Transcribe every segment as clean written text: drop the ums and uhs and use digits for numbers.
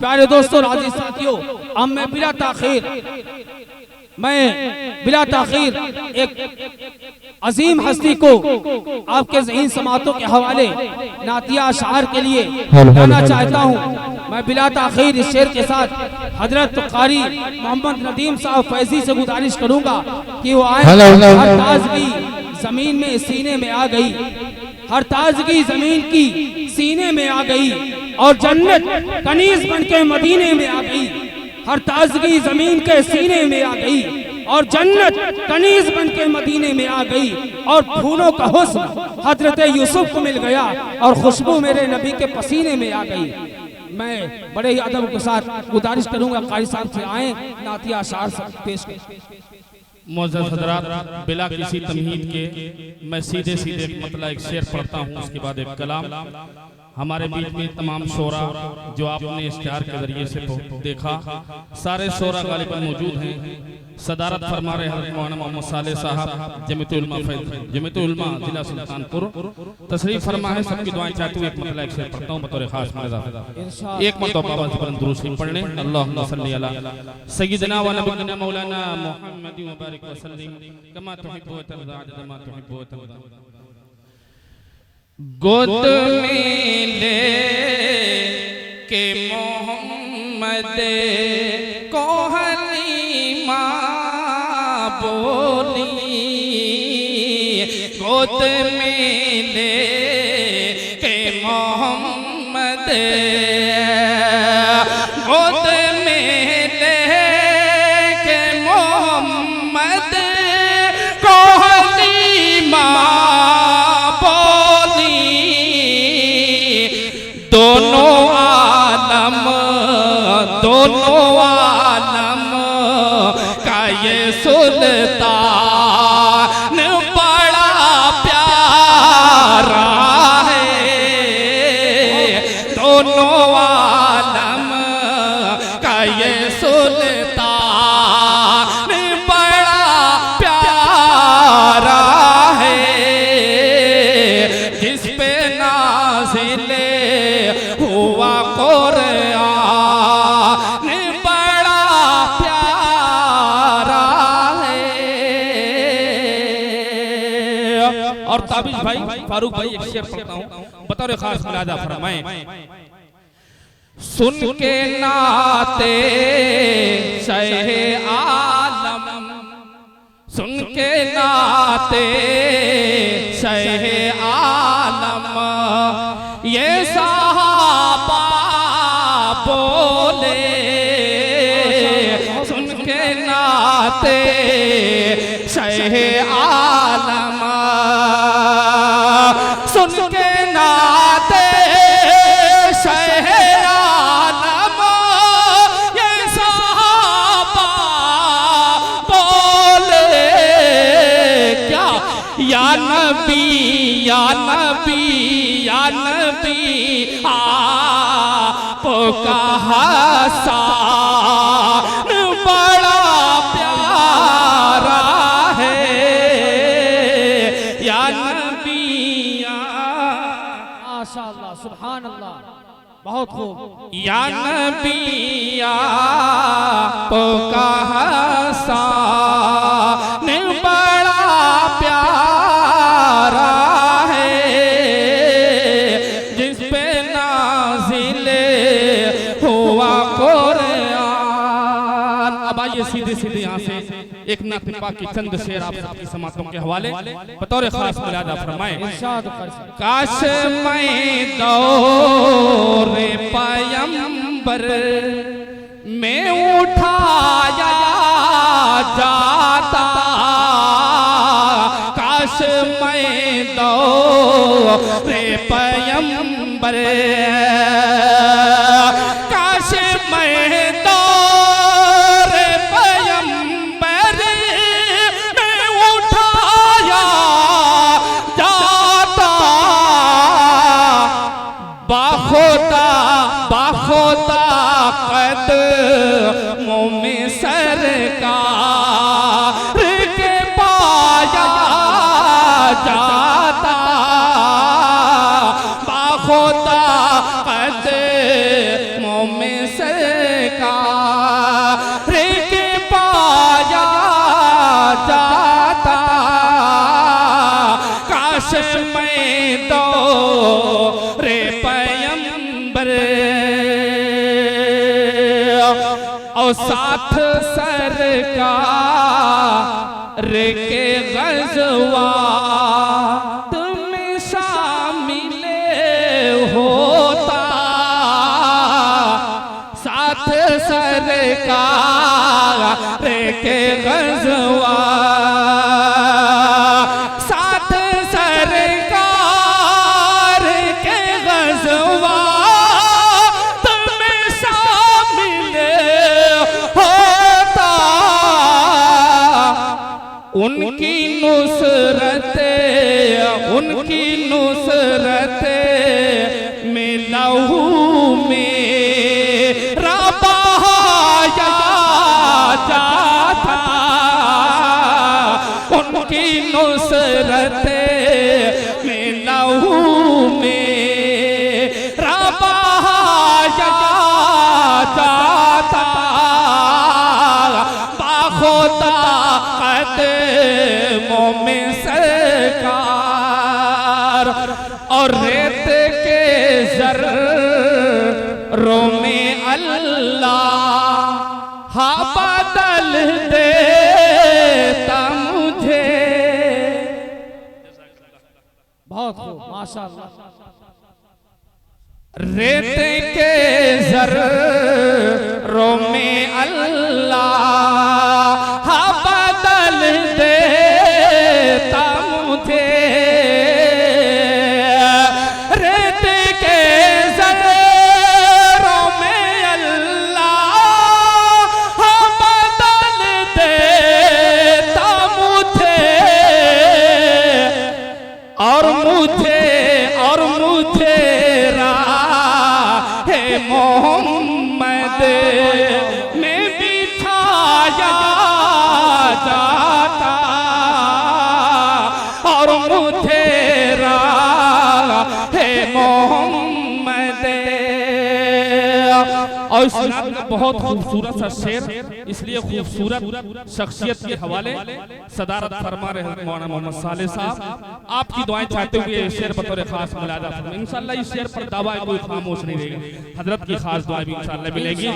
प्यारे दोस्तों, राजी साथियों, अब मैं बिला ताखीर एक अजीम हस्ती को आपके ज़हीन समातों के हवाले नातिया अशार के लिए गाना चाहता हूँ। मैं बिला ताखीर इस शेर के साथ हजरत कारी मोहम्मद नदीम साहब फैजी से गुजारिश करूँगा कि वो आए। हर ताजगी जमीन में सीने में आ गई, हर ताजगी जमीन की सीने में आ गई और जन्नत कनीज बन के मदीने में आ गई। हर ताजगी जमीन के सीने में आ गई और जन्नत कनीज बन के मदीने में आ गई और फूलों का हुस्न हजरत यूसुफ को मिल गया और खुशबू मेरे नबी के पसीने में आ गई। मैं बड़े ही अदब के साथ गुजारिश करूंगा कारी साहब से आए नातिया अशार पेश करें। मुअज़्ज़ज़ हज़रात, बिला किसी तमहीद के मैं सीधे मतलब एक शेर पढ़ता हूँ, उसके बाद एक कलाम। हमारे बीच में तमाम शोरा जो आपने इश्तिहार के जरिए से देखा, सारे शोरा गालिबन मौजूद हैं। सदारत फरमा रहे हज़रत मौलाना मोहम्मद साले साहब जमीयतुल उलमा जिला सुल्तानपुर तशरीफ फरमा है। सबकी दुआएं चाहती हूँ। एक मतलब एक शेर पढ़ता हूँ बतौर खास मज़ा। एक मरतबा बाबा ज़िक्र दुरूद शरीफ पढ़ लें। अल्लाहुम्मा सल्ली अला सय्यिदिना व नबिय्यिना मौलाना मुहम्मद व बारिक व सल्लिम कमा तुहिब्बु व तर्ज़ा अदद मा तुहिब्बु व तर्ज़ा। गोद में ले के मोहम्मद को हलीमा बोली, गोद में ले के मोहम्मद, गोद में ले के मोहम्मद को हलीमा दोनों आलम का ये सुल्तान बड़ा प्यारा है। दोनों आलम का ये सुल्तान बड़ा प्यारा है, जिस पे नाज़िले हुआ कुरान और ताबिज भाई फारूक भाई एक शेर पढ़ता हूँ बतौर खास मुलाजा फरमाएं। सुन के नाते शहे आलम, सुन के नाते शहे आलम, ये सहाबा बोले, सुन के नाते शहे आलम, सुन के नाते शहे आलम, ये सहाबा बोले क्या, या नबी या नबी या नबी आपका हसान बड़ा प्यारा है, या नबी माशाअल्लाह सुभान अल्लाह, बहुत खूब। या नबी आपका हसान बड़ा प्यारा है, जिस पे नाज़िले हुआ कुरान। अब आइए सीधे सीधे यहाँ से एक नातिपा की चंद शेर आप सबकी समातों के हवाले बतौर खास मुलाजा फरमाएं। काश मैं दौरे पैगंबर में उठाया जाता, काश मैं दौरे पैगंबर, काश मैं दौरे पैगंबर में उठाया जाता, बाखुदा बाखुदा कदमों में सरकार के पाया जाता, बाखुदा कदमों में सरकार के पाया जाता, काश मैं दो रे पैगंबर और साथ सरकार के ग़ज़वा तुम शामिल होता, साथ सरकार के ग़ज़वा, साथ सरकार के ग़ज़वा तुम शामिल होता, उनकी नुसरत में लहू मेरा बहाया जाता, उनकी नुसरत में लहू मेरा बहाया जाता, बाखुदा कदमों में सरकार और रेत के ज़र्रों में अल्लाह बदल देता मुझे। बहुत खूब, माशाअल्लाह। रेत के ज़र्रों में अल्लाह बदल देता मुझे, रेत के ज़र्रों में अल्लाह बदल देता मुझे, और मुझे राहे मोहम्मद में बिठाया जाता, और मुझे राहे मोहम्मद। और इस नात का बहुत खूबसूरत सा शेर, इसलिए खूबसूरत शख्सियत के हवाले सदारत फरमा रहे मौलाना मोहम्मद साले साहब, आपकी दुआएं चाहते हुए ये शेर बतौर खास मुलादा फरमा। इंशाअल्लाह इस शेर पर दावा कोई खामोश नहीं रहेगा, हजरत की खास दुआ भी इंशाअल्लाह मिलेगी।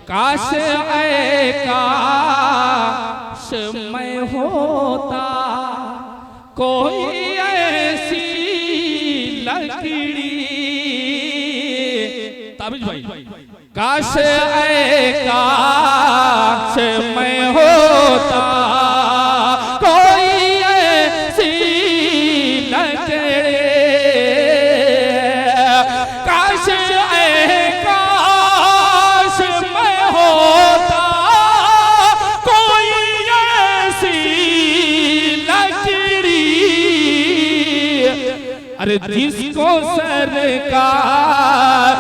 काश ऐ काश मैं होता कोई ऐसी लकड़ी, ताबिज भाई, काश ऐ काश मैं होता कोई ऐसी लकड़ी, काश ऐ काश मैं होता कोई ऐसी लकड़ी, अरे जिसको सरकार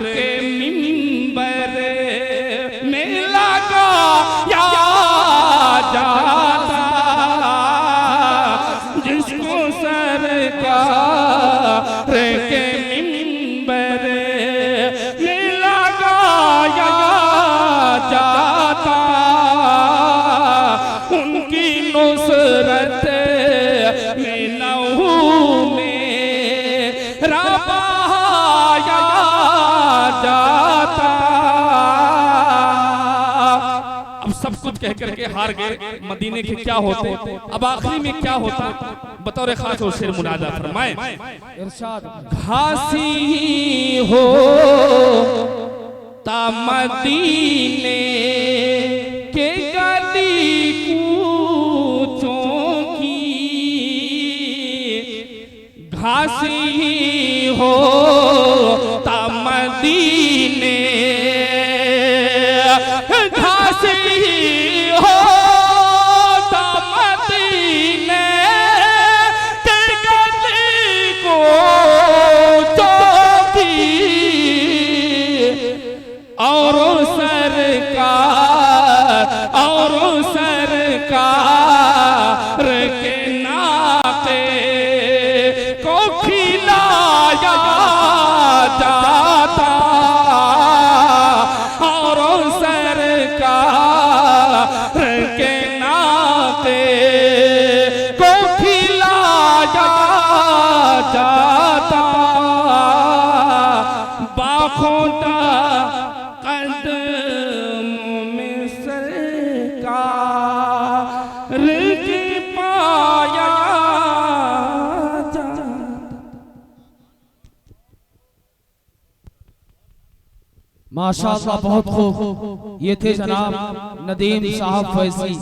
के मिंबर में लगाया जाता, जिसको सरकार के मिंबर में लगाया जाता, उनकी नुसरत में लहू मेरा बहाया जाता। अब सब कुछ कह करके हार गए, मदीने के क्या होते, अब आखिरी में क्या होता, बतौर खास और शेर मुनादा फरमाए। इरशाद। घासी हो ता मदीने के गली कूचों की, घासी हो ता मदीने, घासी हो ता मदीने के गली कूचों की, और सरकार के नाते को खिलाया जाता बाखोटा कदमों में सरकार की पाया जाता। माशाअल्लाह बहुत खूब। ये थे जनाब नदीम साहब फैजी।